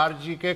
RGK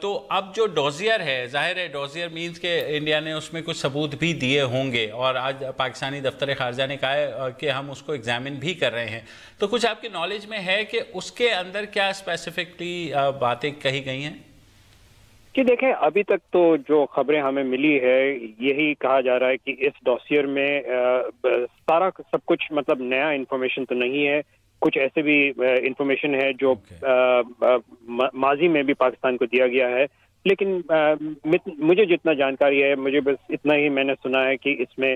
تو اب جو ڈوزیئر ہے، ظاہر ہے ڈوزیئر مینز کہ انڈیا نے اس میں کچھ ثبوت بھی دیے ہوں گے، اور آج پاکستانی دفتر خارجہ نے کہا ہے کہ ہم اس کو ایگزامن بھی کر رہے ہیں، تو کچھ آپ کے نالج میں ہے کہ اس کے اندر کیا اسپیسیفکلی باتیں کہی گئی ہیں؟ کہ دیکھیں ابھی تک تو جو خبریں ہمیں ملی ہے یہی کہا جا رہا ہے کہ اس ڈوسیئر میں سارا سب کچھ مطلب نیا انفارمیشن تو نہیں ہے، کچھ ایسے بھی انفارمیشن ہے جو ماضی میں بھی پاکستان کو دیا گیا ہے، لیکن مجھے جتنا جانکاری ہے، مجھے بس اتنا ہی میں نے سنا ہے کہ اس میں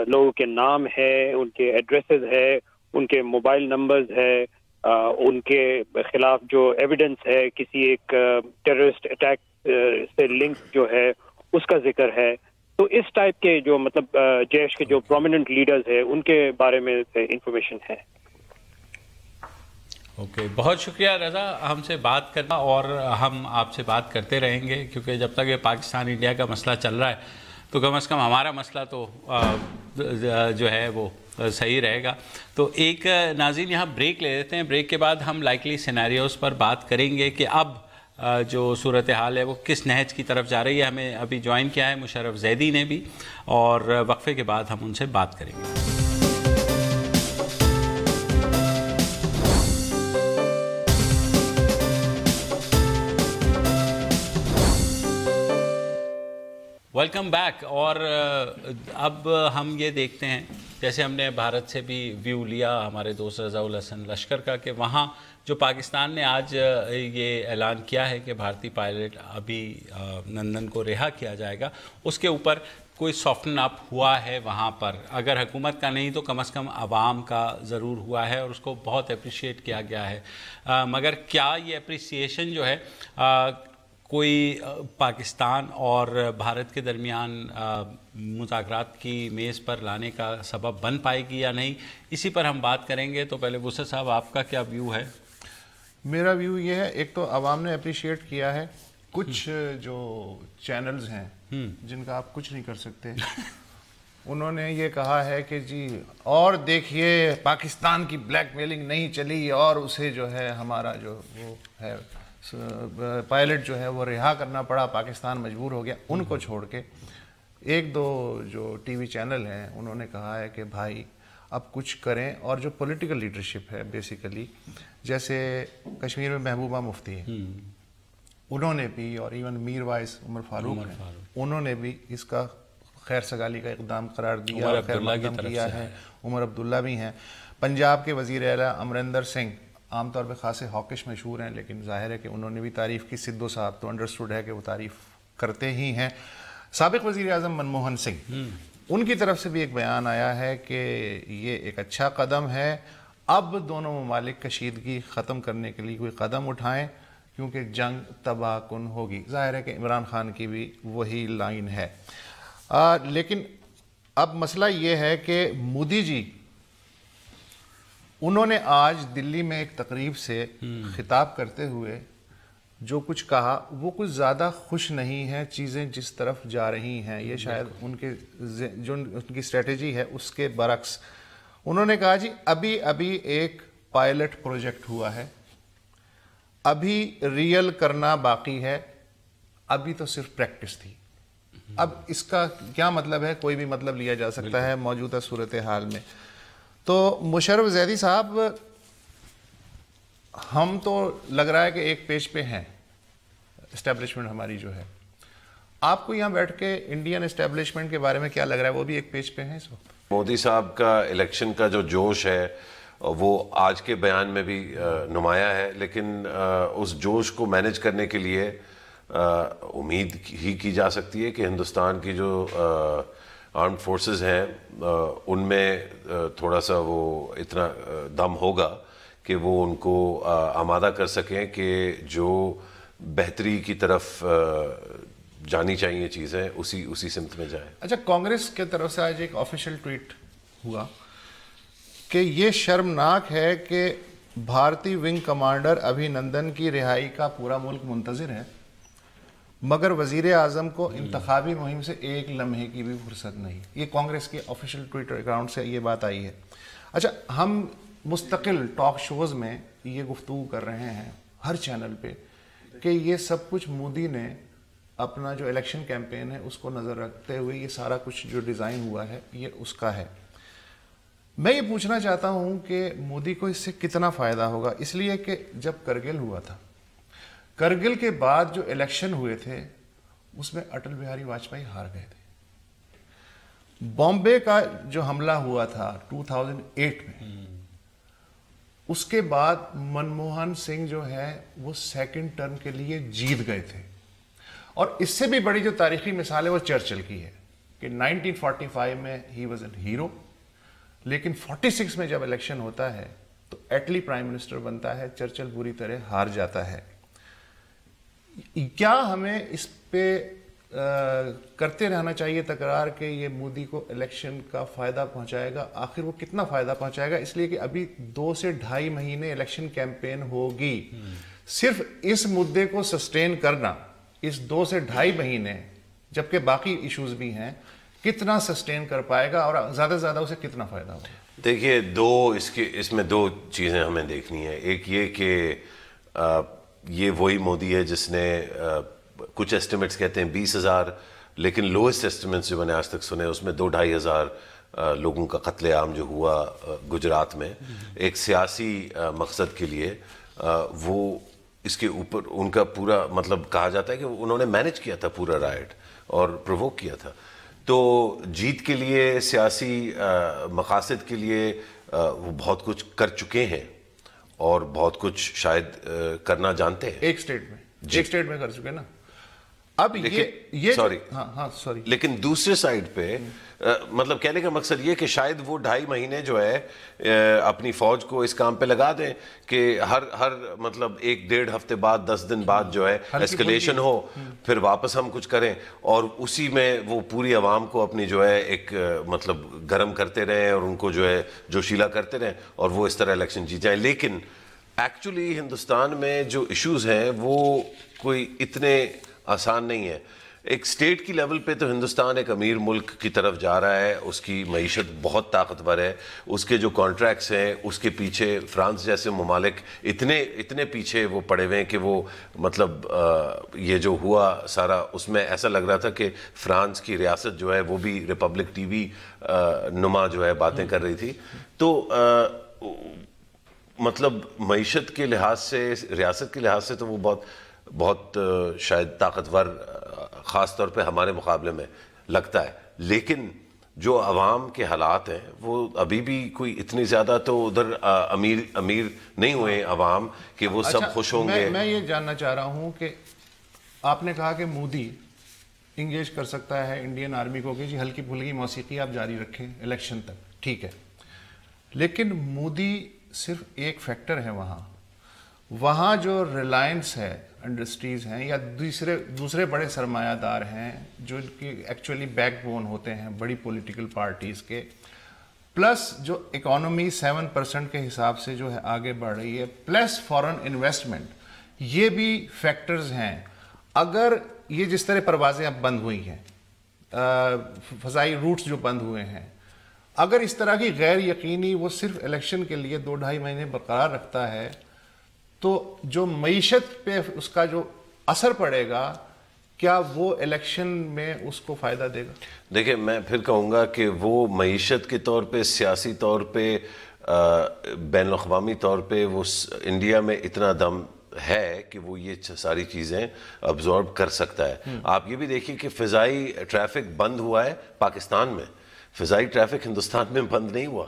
لوگوں کے نام ہے، ان کے ایڈریسز ہے، ان کے موبائل نمبرز ہے، ان کے خلاف جو ایویڈنس ہے کسی ایک ٹیررسٹ اٹیک سے لنک جو ہے اس کا ذکر ہے، تو اس ٹائپ کے جو مطلب جیش کے جو پرومیننٹ لیڈرز ہیں ان کے بارے میں انفارمیشن ہے۔ اوکے، بہت شکریہ رضا ہم سے بات کرنا، اور ہم آپ سے بات کرتے رہیں گے کیونکہ جب تک یہ پاکستان انڈیا کا مسئلہ چل رہا ہے تو کم از کم ہمارا مسئلہ تو جو ہے وہ صحیح رہے گا۔ تو ایک ناظرین یہاں بریک لے لیتے ہیں، بریک کے بعد ہم لائکلی سینیریوز پر بات کریں گے کہ اب جو صورتحال ہے وہ کس نہج کی طرف جا رہی ہے۔ ہمیں ابھی جوائن کیا ہے مشرف زیدی نے بھی، اور وقفے کے بعد ہم ان سے بات کریں گے۔ ویلکم بیک، اور اب ہم یہ دیکھتے ہیں جیسے ہم نے بھارت سے بھی ویو لیا ہمارے دوست رضا الحسن لشکر کا، کہ وہاں جو پاکستان نے آج یہ اعلان کیا ہے کہ بھارتی پائلٹ ابھی نندن کو رہا کیا جائے گا، اس کے اوپر کوئی سافٹن اپ ہوا ہے وہاں پر، اگر حکومت کا نہیں تو کم از کم عوام کا ضرور ہوا ہے، اور اس کو بہت اپریشیٹ کیا گیا ہے۔ مگر کیا یہ اپریسیشن جو ہے کوئی پاکستان اور بھارت کے درمیان مذاکرات کی میز پر لانے کا سبب بن پائے گی یا نہیں، اسی پر ہم بات کریں گے۔ تو پہلے وسعت صاحب آپ کا کیا ویو ہے؟ میرا ویو یہ ہے، ایک تو عوام نے اپریشیٹ کیا ہے، کچھ جو چینلز ہیں جن کا آپ کچھ نہیں کر سکتے انہوں نے یہ کہا ہے کہ جی اور دیکھیے پاکستان کی بلیک میلنگ نہیں چلی، اور اسے جو ہے ہمارا جو وہ ہے پائلٹ جو ہے وہ رہا کرنا پڑا، پاکستان مجبور ہو گیا۔ ان کو چھوڑ کے ایک دو جو ٹی وی چینل ہیں انہوں نے کہا ہے کہ بھائی اب کچھ کریں، اور جو پولیٹیکل لیڈرشپ ہے بیسیکلی، جیسے کشمیر میں محبوبہ مفتی ہیں، انہوں نے بھی، اور ایون میر وائس عمر فاروق ہیں، انہوں نے بھی اس کا خیر سگالی کا اقدام قرار دیا، خیر مقدم کیا ہے۔ عمر عبداللہ بھی ہیں۔ پنجاب کے وزیر اعلیٰ امریندر سنگھ عام طور پہ خاصے ہاکش مشہور ہیں، لیکن ظاہر ہے کہ انہوں نے بھی تعریف کی۔ سدھو صاحب تو انڈرسٹوڈ ہے کہ وہ تعریف کرتے ہی ہیں۔ سابق وزیر اعظم منموہن سنگھ، ان کی طرف سے بھی ایک بیان آیا ہے کہ یہ ایک اچھا قدم ہے، اب دونوں ممالک کشیدگی ختم کرنے کے لیے کوئی قدم اٹھائیں کیونکہ جنگ تباہ کن ہوگی۔ ظاہر ہے کہ عمران خان کی بھی وہی لائن ہے۔ لیکن اب مسئلہ یہ ہے کہ مودی جی، انہوں نے آج دلی میں ایک تقریب سے خطاب کرتے ہوئے جو کچھ کہا وہ کچھ زیادہ خوش نہیں ہے چیزیں جس طرف جا رہی ہیں۔ یہ شاید ان کے جو ان کی اسٹریٹجی ہے اس کے برعکس انہوں نے کہا جی ابھی ایک پائلٹ پروجیکٹ ہوا ہے، ابھی ریئل کرنا باقی ہے، ابھی تو صرف پریکٹس تھی۔ اب اس کا کیا مطلب ہے؟ کوئی بھی مطلب لیا جا سکتا ہے موجودہ صورتحال میں۔ تو مشرف زیدی صاحب، ہم تو لگ رہا ہے کہ ایک پیج پہ ہیں، اسٹیبلشمنٹ ہماری جو ہے، آپ کو یہاں بیٹھ کے انڈین اسٹیبلشمنٹ کے بارے میں کیا لگ رہا ہے؟ وہ بھی ایک پیج پہ ہیں اس وقت؟ مودی صاحب کا الیکشن کا جو جوش ہے وہ آج کے بیان میں بھی نمایاں ہے، لیکن اس جوش کو مینج کرنے کے لیے امید ہی کی جا سکتی ہے کہ ہندوستان کی جو آرمڈ فورسز ہیں ان میں تھوڑا سا وہ اتنا دم ہوگا کہ وہ ان کو آمادہ کر سکیں کہ جو بہتری کی طرف جانی چاہیے چیزیں اسی سمت میں جائیں۔ اچھا، کانگریس کے طرف سے آج ایک آفیشیل ٹویٹ ہوا کہ یہ شرمناک ہے کہ بھارتی ونگ کمانڈر ابھینندن کی رہائی کا پورا ملک منتظر ہے، مگر وزیر اعظم کو انتخابی مہم سے ایک لمحے کی بھی فرصت نہیں۔ یہ کانگریس کے آفیشیل ٹویٹر اکاؤنٹ سے یہ بات آئی ہے۔ اچھا، ہم مستقل ٹاک شوز میں یہ گفتگو کر رہے ہیں ہر چینل پہ کہ یہ سب کچھ مودی نے اپنا جو الیکشن کیمپین ہے اس کو نظر رکھتے ہوئے یہ سارا کچھ جو ڈیزائن ہوا ہے یہ اس کا ہے. میں یہ پوچھنا چاہتا ہوں کہ مودی کو اس سے کتنا فائدہ ہوگا, اس لیے کہ جب کرگل ہوا تھا, کرگل کے بعد جو الیکشن ہوئے تھے اس میں اٹل بہاری واجپئی ہار گئے تھے. بامبے کا جو حملہ ہوا تھا 2008 میں, اس کے بعد منموہن سنگھ جو ہے وہ سیکنڈ ٹرم کے لیے جیت گئے تھے. اور اس سے بھی بڑی جو تاریخی مثال ہے وہ چرچل کی ہے کہ 1945 میں ہی واز این ہیرو, لیکن 46 میں جب الیکشن ہوتا ہے تو ایٹلی پرائم منسٹر بنتا ہے, چرچل بری طرح ہار جاتا ہے. کیا ہمیں اس پہ کرتے رہنا چاہیے تکرار کہ یہ مودی کو الیکشن کا فائدہ پہنچائے گا؟ آخر وہ کتنا فائدہ پہنچائے گا؟ اس لیے کہ ابھی 2 سے 2.5 مہینے الیکشن کیمپین ہوگی. صرف اس مدے کو سسٹین کرنا اس 2 سے 2.5 مہینے, جبکہ باقی ایشوز بھی ہیں, کتنا سسٹین کر پائے گا اور زیادہ سے زیادہ اسے کتنا فائدہ ہوگا؟ دیکھیے اس میں 2 چیزیں ہمیں دیکھنی ہیں. ایک یہ کہ یہ وہی مودی ہے جس نے کچھ ایسٹیمیٹس کہتے ہیں 20,000, لیکن لوئسٹ ایسٹیمیٹس جو میں نے آج تک سنے اس میں 2-2.5 ہزار لوگوں کا قتل عام جو ہوا گجرات میں ایک سیاسی مقصد کے لیے. وہ اس کے اوپر ان کا پورا مطلب کہا جاتا ہے کہ انہوں نے مینج کیا تھا پورا رائٹ اور پرووک کیا تھا. تو جیت کے لیے, سیاسی مقاصد کے لیے وہ بہت کچھ کر چکے ہیں اور بہت کچھ شاید کرنا جانتے ہیں. ایک سٹیٹ میں کر چکے نا. اب یہ سوری سوری لیکن دوسرے سائڈ پہ مطلب کہنے کا مقصد یہ کہ شاید وہ 2.5 مہینے جو ہے اپنی فوج کو اس کام پہ لگا دیں کہ ہر مطلب 1-1.5 ہفتے بعد 10 دن بعد جو ہے ایسکلیشن ہو, پھر واپس ہم کچھ کریں اور اسی میں وہ پوری عوام کو اپنی جو ہے ایک مطلب گرم کرتے رہیں اور ان کو جو ہے جوشیلا کرتے رہیں اور وہ اس طرح الیکشن جیت جائیں. لیکن ایکچولی ہندوستان میں جو ایشوز ہیں وہ کوئی اتنے آسان نہیں ہے. ایک سٹیٹ کی لیول پہ تو ہندوستان ایک امیر ملک کی طرف جا رہا ہے, اس کی معیشت بہت طاقتور ہے, اس کے جو کانٹریکٹس ہیں اس کے پیچھے فرانس جیسے ممالک اتنے پیچھے وہ پڑے ہوئے ہیں کہ وہ مطلب یہ جو ہوا سارا اس میں ایسا لگ رہا تھا کہ فرانس کی ریاست جو ہے وہ بھی ریپبلک ٹی وی نما جو ہے باتیں کر رہی تھی. تو مطلب معیشت کے لحاظ سے, ریاست کے لحاظ سے تو وہ بہت شاید طاقتور خاص طور پہ ہمارے مقابلے میں لگتا ہے. لیکن جو عوام کے حالات ہیں وہ ابھی بھی کوئی اتنی زیادہ تو ادھر امیر نہیں ہوئے عوام کہ وہ سب خوش ہوں گے. میں یہ جاننا چاہ رہا ہوں کہ آپ نے کہا کہ مودی انگیج کر سکتا ہے انڈین آرمی کو کہ جی ہلکی پھلکی موسیقی آپ جاری رکھیں الیکشن تک, ٹھیک ہے, لیکن مودی صرف ایک فیکٹر ہے وہاں جو ریلائنس ہے, انڈسٹریز ہیں یا دوسرے بڑے سرمایہ دار ہیں جو کہ ایکچولی بیک بون ہوتے ہیں بڑی پولیٹیکل پارٹیز کے, پلس جو اکانومی 7% کے حساب سے جو ہے آگے بڑھ رہی ہے, پلس فارن انویسٹمنٹ, یہ بھی فیکٹرز ہیں. اگر یہ جس طرح پروازیں اب بند ہوئی ہیں, فضائی روٹس جو بند ہوئے ہیں, اگر اس طرح کی غیر یقینی وہ صرف الیکشن کے لیے 2-2.5 مہینے برقرار رکھتا ہے تو جو معیشت پہ اس کا جو اثر پڑے گا کیا وہ الیکشن میں اس کو فائدہ دے گا؟ دیکھیں میں پھر کہوں گا کہ وہ معیشت کے طور پہ, سیاسی طور پہ, بین الاقوامی طور پہ وہ انڈیا میں اتنا دم ہے کہ وہ یہ ساری چیزیں ابزارب کر سکتا ہے. آپ یہ بھی دیکھیے کہ فضائی ٹریفک بند ہوا ہے پاکستان میں, فضائی ٹریفک ہندوستان میں بند نہیں ہوا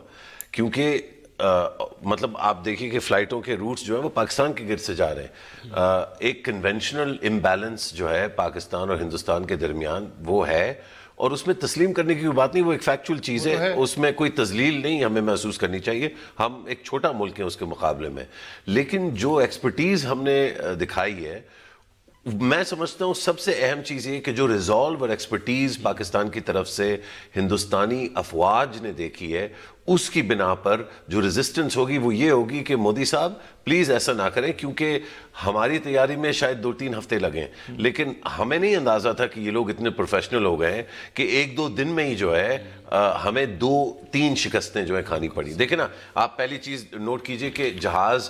کیونکہ مطلب آپ دیکھیے کہ فلائٹوں کے روٹس جو ہیں وہ پاکستان کے گرد سے جا رہے ہیں. ایک کنونشنل امبیلنس جو ہے پاکستان اور ہندوستان کے درمیان وہ ہے, اور اس میں تسلیم کرنے کی بات نہیں, وہ ایک فیکچول چیز ہے, اس میں کوئی تذلیل نہیں ہمیں محسوس کرنی چاہیے. ہم ایک چھوٹا ملک ہیں اس کے مقابلے میں, لیکن جو ایکسپرٹیز ہم نے دکھائی ہے میں سمجھتا ہوں سب سے اہم چیز یہ کہ جو ریزالو اور ایکسپرٹیز پاکستان کی طرف سے ہندوستانی افواج نے دیکھی ہے, اس کی بنا پر جو ریزسٹنس ہوگی وہ یہ ہوگی کہ مودی صاحب پلیز ایسا نہ کریں, کیونکہ ہماری تیاری میں شاید 2-3 ہفتے لگیں, لیکن ہمیں نہیں اندازہ تھا کہ یہ لوگ اتنے پروفیشنل ہو گئے ہیں کہ 1-2 دن میں ہی جو ہے ہمیں 2-3 شکستیں جو ہے کھانی پڑی. دیکھیں نا, آپ پہلی چیز نوٹ کیجئے کہ جہاز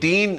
3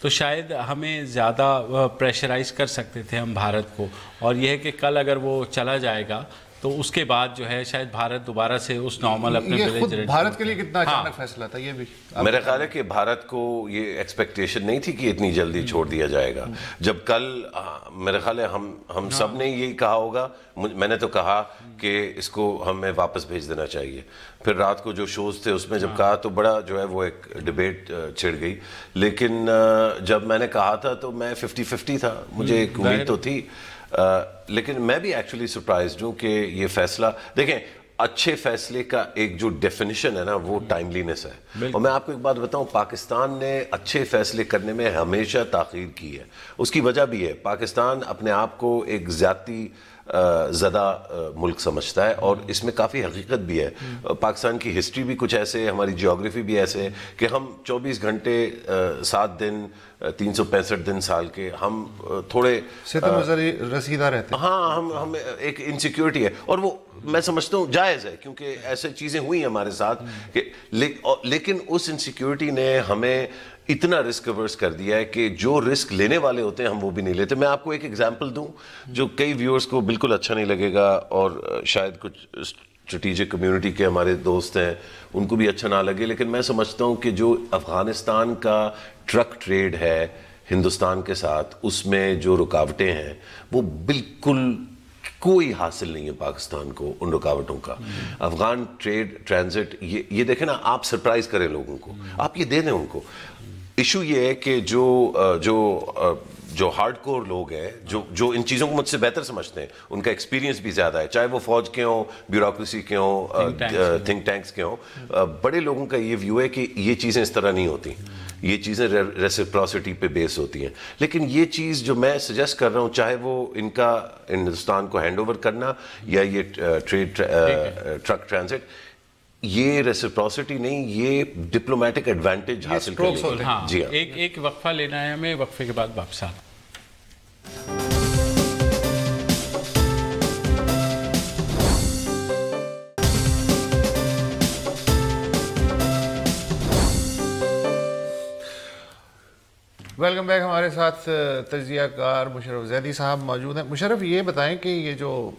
تو شاید ہمیں زیادہ پریشرائز کر سکتے تھے ہم بھارت کو، اور یہ ہے کہ کل اگر وہ چلا جائے گا تو اس کے بعد جو ہے شاید بھارت دوبارہ سے اس نارمل اپنے یہ بھارت کے لیے کتنا اچانک فیصلہ تھا یہ بھی میرا خیال ہے کہ بھارت کو یہ ایکسپیکٹیشن نہیں تھی کہ اتنی جلدی چھوڑ دیا جائے گا. جب کل میرا خیال ہے ہم سب نے یہی کہا ہوگا، میں نے تو کہا کہ اس کو ہمیں واپس بھیج دینا چاہیے. پھر رات کو جو شوز تھے اس میں جب کہا تو بڑا جو ہے وہ ایک ڈیبیٹ چھڑ گئی. لیکن جب میں نے کہا تھا تو میں 50-50 تھا، مجھے ایک امید تو تھی. لیکن میں بھی ایکچولی سرپرائزڈ ہوں کہ یہ فیصلہ، دیکھیں اچھے فیصلے کا ایک جو ڈیفینیشن ہے نا وہ ٹائملینس ہے. اور میں آپ کو ایک بات بتاؤں، پاکستان نے اچھے فیصلے کرنے میں ہمیشہ تاخیر کی ہے. اس کی وجہ بھی ہے، پاکستان اپنے آپ کو ایک ذاتی زدہ ملک سمجھتا ہے، اور اس میں کافی حقیقت بھی ہے. پاکستان کی ہسٹری بھی کچھ ایسے، ہماری جیوگرافی بھی ایسے ہے کہ ہم 24 گھنٹے 7 دن 365 دن سال کے ہم تھوڑے رسیدہ رہتے ہیں. ہاں، ہم ایک انسیکیورٹی ہے، اور وہ میں سمجھتا ہوں جائز ہے، کیونکہ ایسے چیزیں ہوئی ہیں ہمارے ساتھ کہ لیکن اس انسیکیورٹی نے ہمیں اتنا رسک اورس کر دیا ہے کہ جو رسک لینے والے ہوتے ہیں ہم وہ بھی نہیں لیتے. میں آپ کو ایک ایگزامپل دوں جو کئی ویورز کو بالکل اچھا نہیں لگے گا، اور شاید کچھ اسٹریٹجک کمیونٹی کے ہمارے دوست ہیں ان کو بھی اچھا نہ لگے، لیکن میں سمجھتا ہوں کہ جو افغانستان کا ٹرک ٹریڈ ہے ہندوستان کے ساتھ، اس میں جو رکاوٹیں ہیں وہ بالکل کوئی حاصل نہیں ہے پاکستان کو ان رکاوٹوں کا. افغان ٹریڈ ٹرانزٹ، یہ دیکھیں نا، آپ سرپرائز کریں لوگوں کو، آپ یہ دے دیں ان کو. ایشو یہ ہے کہ جو ہارڈ کور لوگ ہیں، جو ان چیزوں کو مجھ سے بہتر سمجھتے ہیں، ان کا ایکسپیرینس بھی زیادہ ہے، چاہے وہ فوج کے ہوں، بیوروکریسی کے ہوں، تھنک ٹینکس کے ہوں. بڑے لوگوں کا یہ ویو ہے کہ یہ چیزیں اس طرح نہیں ہوتی، یہ چیزیں ریسپراسٹی پہ بیس ہوتی ہیں. لیکن یہ چیز جو میں سجیسٹ کر رہا ہوں، چاہے وہ ان کا ہندوستان کو ہینڈ اوور کرنا یا یہ ٹریڈ ٹرک ٹرانزٹ، یہ ریسپراسٹی نہیں، یہ ڈپلومیٹک ایڈوانٹیج حاصل کرنے. ہاں، ایک وقفہ لینا ہے ہمیں، وقفے کے بعد واپس آنا. Welcome back. ہمارے ساتھ تجزیہ کار مشرف زیدی صاحب موجود ہیں. مشرف، یہ بتائیں کہ یہ جو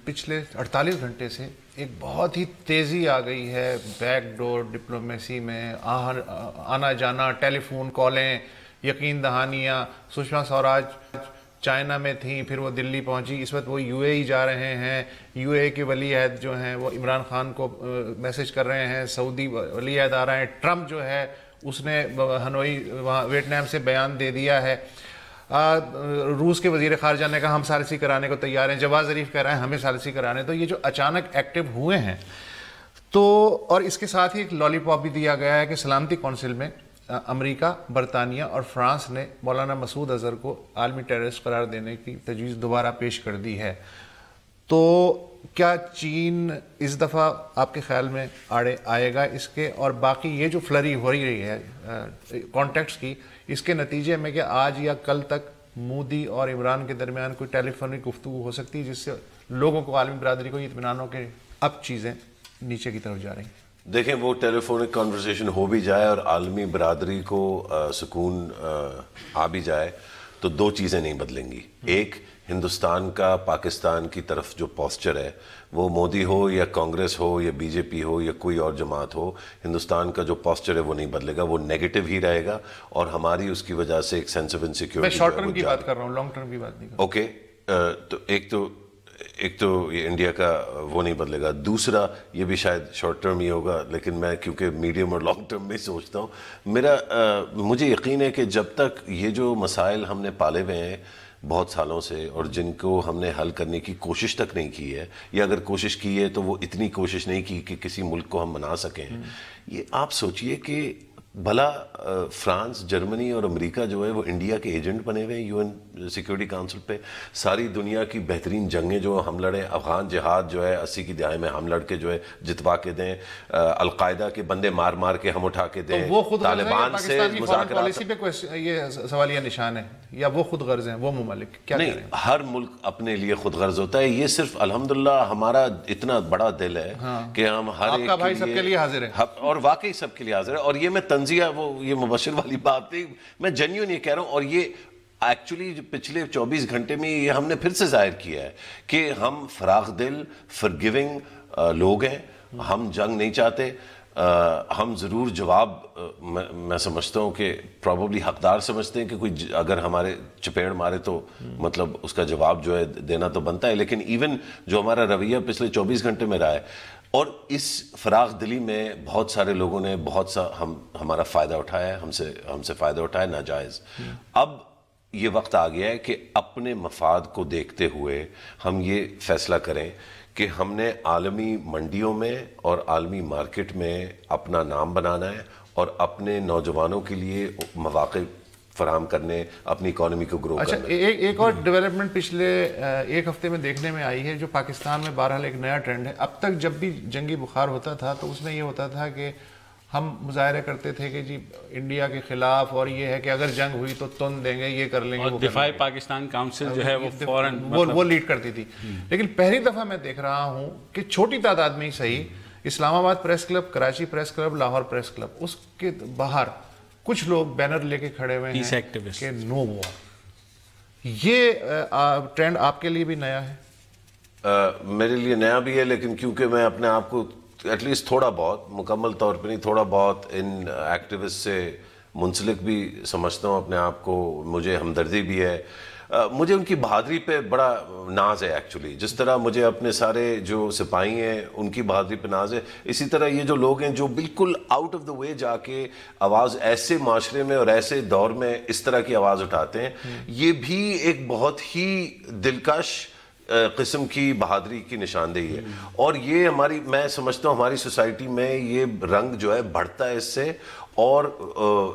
پچھلے 48 گھنٹے سے ایک بہت ہی تیزی آ گئی ہے بیک ڈور ڈپلومیسی میں، آنا جانا، ٹیلی فون کالیں، یقین دہانیاں. سشما سوراج چائنا میں تھیں، پھر وہ دلی پہنچی، اس وقت وہ یو اے ای جا رہے ہیں. یو اے ای کے ولی عہد جو ہیں وہ عمران خان کو میسج کر رہے ہیں، سعودی ولی عہد آ رہے ہیں. ٹرمپ جو ہے اس نے ہنوئی وہاں ویٹنام سے بیان دے دیا ہے. روس کے وزیر خارجہ نے کہا ہم ثالثی کرانے کو تیار ہیں. جواز ظریف کہہ رہے ہیں ہمیں ثالثی کرانے. تو یہ جو اچانک ایکٹیو ہوئے ہیں، تو اور اس کے ساتھ ہی ایک لالی پاپ بھی دیا گیا ہے کہ سلامتی کونسل میں امریکہ، برطانیہ اور فرانس نے مولانا مسعود اظہر کو عالمی ٹیررسٹ قرار دینے کی تجویز دوبارہ پیش کر دی ہے. تو کیا چین اس دفعہ آپ کے خیال میں آڑے آئے گا اس کے؟ اور باقی یہ جو فلری ہو رہی ہے کانٹیکٹس کی، اس کے نتیجے میں کہ آج یا کل تک مودی اور عمران کے درمیان کوئی ٹیلی فونک گفتگو ہو سکتی ہے جس سے لوگوں کو، عالمی برادری کو یہ اطمینان ہو کہ اب چیزیں نیچے کی طرف جا رہی ہیں؟ دیکھیں، وہ ٹیلی فونک کانورسیشن ہو بھی جائے اور عالمی برادری کو سکون آ بھی جائے تو دو چیزیں نہیں بدلیں گی. ایک، ہندوستان کا پاکستان کی طرف جو پوسچر ہے، وہ مودی ہو یا کانگریس ہو یا بی جے پی ہو یا کوئی اور جماعت ہو، ہندوستان کا جو پوسچر ہے وہ نہیں بدلے گا، وہ نیگیٹو ہی رہے گا. اور ہماری اس کی وجہ سے ایک سینس آف انسیکیورٹی، میں شارٹ ٹرم کی بات کر رہا ہوں، لانگ ٹرم کی بات نہیں کر رہا. اوکے، تو ایک تو یہ انڈیا کا وہ نہیں بدلے گا. دوسرا، یہ بھی شاید شارٹ ٹرم ہی ہوگا، لیکن میں کیونکہ میڈیم اور لانگ ٹرم میں سوچتا ہوں، مجھے یقین ہے کہ جب تک یہ جو مسائل ہم نے پالے ہوئے ہیں بہت سالوں سے اور جن کو ہم نے حل کرنے کی کوشش تک نہیں کی ہے، یا اگر کوشش کی ہے تو وہ اتنی کوشش نہیں کی کہ کسی ملک کو ہم منا سکیں. یہ آپ سوچئے کہ بھلا فرانس، جرمنی اور امریکہ جو ہے وہ انڈیا کے ایجنٹ بنے ہوئے ہیں یو این سیکورٹی کاؤنسل پہ. ساری دنیا کی بہترین جنگیں جو ہم لڑے، افغان جہاد جو ہے 80 کی دہائی میں ہم لڑ کے جو ہے جتوا کے دیں، القاعدہ کے بندے مار مار کے ہم اٹھا کے دیں، طالبان سے مذاکرات. پالیسی پہ کوئی یہ سوالیہ نشان ہے یا وہ خود غرض ہیں وہ ممالک؟ کیا نہیں، ہر ملک اپنے لیے خود غرض ہوتا ہے. یہ صرف الحمدللہ ہمارا اتنا بڑا دل ہے کہ ہم ہر ایک بھائی سب کے لیے حاضر ہے، اور واقعی سب کے لیے حاضر ہے. اور یہ میں طنزیہ وہ یہ مبشر والی بات نہیں, میں جینیون یہ کہہ رہا ہوں. اور یہ ایکچولی پچھلے 24 گھنٹے میں یہ ہم نے پھر سے ظاہر کیا ہے کہ ہم فراخ دل فرگیونگ لوگ ہیں, ہم جنگ نہیں چاہتے. ہم ضرور جواب میں سمجھتا ہوں کہ پروبیبلی حقدار سمجھتے ہیں کہ کوئی اگر ہمارے چپیڑ مارے تو مطلب اس کا جواب جو ہے دینا تو بنتا ہے. لیکن ایون جو ہمارا رویہ پچھلے 24 گھنٹے میں رہا ہے, اور اس فراخ دلی میں بہت سارے لوگوں نے بہت سا ہمارا فائدہ اٹھایا ہے, ہم سے فائدہ اٹھایا ناجائز. اب یہ وقت آ گیا ہے کہ اپنے مفاد کو دیکھتے ہوئے ہم یہ فیصلہ کریں کہ ہم نے عالمی منڈیوں میں اور عالمی مارکیٹ میں اپنا نام بنانا ہے اور اپنے نوجوانوں کے لیے مواقع فراہم کرنے, اپنی اکانومی کو گرو کرنا. اچھا, ایک اور ڈیولپمنٹ پچھلے ایک ہفتے میں دیکھنے میں آئی ہے جو پاکستان میں بہرحال ایک نیا ٹرینڈ ہے. اب تک جب بھی جنگی بخار ہوتا تھا تو اس میں یہ ہوتا تھا کہ ہم مظاہرے کرتے تھے کہ جی انڈیا کے خلاف, اور یہ ہے کہ اگر جنگ ہوئی تو تن دیں گے, یہ کر لیں گے, اور دفاع پاکستان کاؤنسل جو ہے وہ فوراً وہ لیڈ کرتی تھی. لیکن پہلی دفعہ میں دیکھ رہا ہوں کہ چھوٹی تعداد میں ہی صحیح, Islamabad press club, Karachi press club, Lahore press club, اس کے باہر کچھ لوگ بینر لے کے کھڑے ہوئے ہیں کہ نو وار. یہ ٹرینڈ آپ کے لیے بھی نیا ہے؟ میرے لیے نیا بھی ہے, لیکن کیونکہ میں اپنے آپ کو ایٹ لیسٹ تھوڑا بہت, مکمل طور پہ نہیں, تھوڑا بہت ان ایکٹیوسٹ سے منسلک بھی سمجھتا ہوں اپنے آپ کو. مجھے ہمدردی بھی ہے, مجھے ان کی بہادری پہ بڑا ناز ہے ایکچولی. جس طرح مجھے اپنے سارے جو سپاہی ہیں ان کی بہادری پہ ناز ہے, اسی طرح یہ جو لوگ ہیں جو بالکل آؤٹ آف دا وے جا کے آواز ایسے معاشرے میں اور ایسے دور میں اس طرح کی آواز اٹھاتے ہیں, یہ بھی ایک بہت ہی دلکش قسم کی بہادری کی نشاندہی ہے. اور یہ ہماری, میں سمجھتا ہوں ہماری سوسائٹی میں یہ رنگ جو ہے بڑھتا ہے اس سے, اور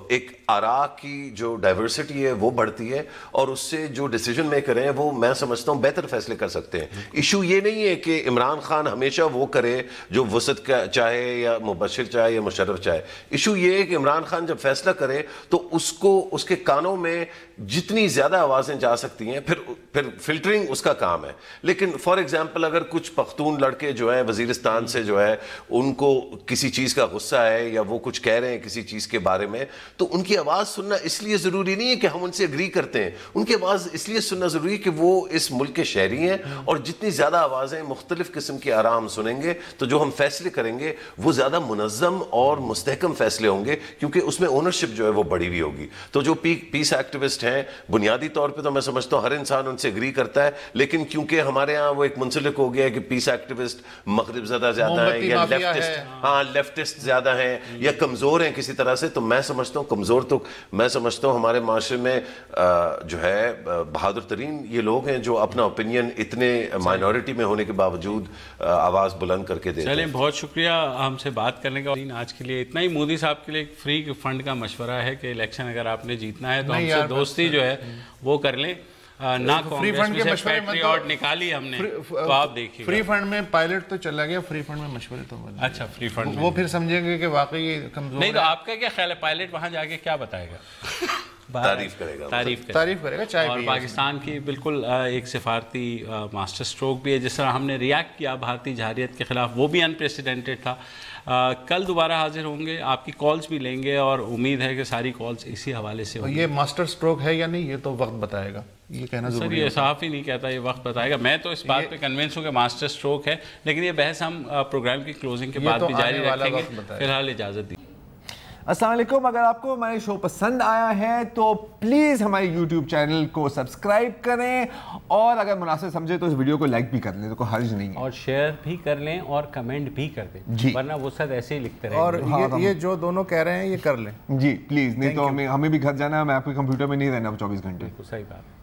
ایک آراء کی جو ڈائیورسٹی ہے وہ بڑھتی ہے, اور اس سے جو ڈیسیجن میکر ہیں وہ میں سمجھتا ہوں بہتر فیصلے کر سکتے ہیں. ایشو یہ نہیں ہے کہ عمران خان ہمیشہ وہ کرے جو وسعت کا چاہے یا مبشر چاہے یا مشرف چاہے. ایشو یہ ہے کہ عمران خان جب فیصلہ کرے تو اس کو اس کے کانوں میں جتنی زیادہ آوازیں جا سکتی ہیں, پھر فلٹرنگ اس کا کام ہے. لیکن فار ایگزامپل اگر کچھ پختون لڑکے جو ہیں وزیرستان سے جو ہے ان کو کسی چیز کا غصہ ہے یا وہ کچھ کہہ رہے ہیں کسی چیز کے بارے میں, تو ان کی آواز سننا اس لیے ضروری نہیں ہے کہ ہم ان سے اگری کرتے ہیں. ان کی آواز اس لیے سننا ضروری ہے کہ وہ اس ملک کے شہری ہیں, اور جتنی زیادہ آوازیں مختلف قسم کی آراء ہم سنیں گے تو جو ہم فیصلے کریں گے وہ زیادہ منظم اور مستحکم فیصلے ہوں گے, کیونکہ اس میں اونرشپ جو ہے وہ بڑی ہوئی ہوگی. تو جو پیس ایکٹیوسٹ ہیں بنیادی طور پہ تو میں سمجھتا ہوں ہر انسان ان سے اگری کرتا ہے, لیکن کیونکہ ہمارے ہاں وہ ایک منسلک ہو گیا ہے کہ پیس ایکٹیوسٹ مغرب زدہ زیادہ ہیں یا لیفٹسٹ زیادہ ہیں یا کمزور ہیں کسی طرح سے, تو میں سمجھتا ہوں کمزور, تو میں سمجھتا ہوں ہمارے معاشرے میں جو ہے بہادر ترین یہ لوگ ہیں جو اپنا اوپینین اتنے مائنورٹی میں ہونے کے باوجود آواز بلند کر کے دیتے ہیں. چلیں, بہت شکریہ ہم سے بات کرنے کا. آج کے لیے اتنا ہی. مودی صاحب کے لیے ایک فری فنڈ کا مشورہ ہے کہ الیکشن اگر آپ نے جیتنا ہے تو ہم سے دوستی جو ہے وہ کر لیں, نہ کانگریس میں سے پیٹریوٹ نکالی ہم نے, تو آپ دیکھیے فری فنڈ میں پائلٹ تو چلا گیا, فری فنڈ میں مشورے تو بنے. اچھا, فری فنڈ وہ پھر سمجھیں گے کہ واقعی کمزور نہیں, تو آپ کا کیا خیال ہے پائلٹ وہاں جا کے کیا بتائے گا؟ تعریف کرے گا چائے. اور پاکستان کی بالکل ایک سفارتی ماسٹر سٹروک بھی ہے, جس طرح ہم نے ریاکٹ کیا بھارتی جارحیت کے خلاف, وہ بھی انپریسیڈنٹڈ تھا. کل دوبارہ حاضر ہوں گے, آپ کی کالز بھی لیں گے, اور امید ہے کہ ساری کالز اسی حوالے سے ہوں گی. یہ ماسٹر سٹروک ہے یا نہیں یہ تو وقت بتائے گا, یہ کہنا ضروری ہے. سر یہ صحافی نہیں کہتا, یہ وقت بتائے گا. میں تو اس بات پہ کنونس ہوں کہ ماسٹر سٹروک ہے, لیکن یہ بحث ہم پروگرام کی کلوزنگ کے بعد بھی جاری رکھیں گے. فی الحال اجازت دی. السلام علیکم. اگر آپ کو ہمارے شو پسند آیا ہے تو پلیز ہمارے یوٹیوب چینل کو سبسکرائب کریں, اور اگر مناسب سمجھے تو اس ویڈیو کو لائک بھی کر لیں, تو کوئی حرج نہیں ہے, اور شیئر بھی کر لیں اور کمنٹ بھی کر دیں, ورنہ وہ سب ایسے ہی لکھتے رہیں. اور یہ جو دونوں کہہ رہے ہیں یہ کر لیں جی پلیز, نہیں تو ہمیں بھی گھر جانا ہے, میں آپ کے کمپیوٹر میں نہیں رہنا 24 گھنٹے. صحیح بات.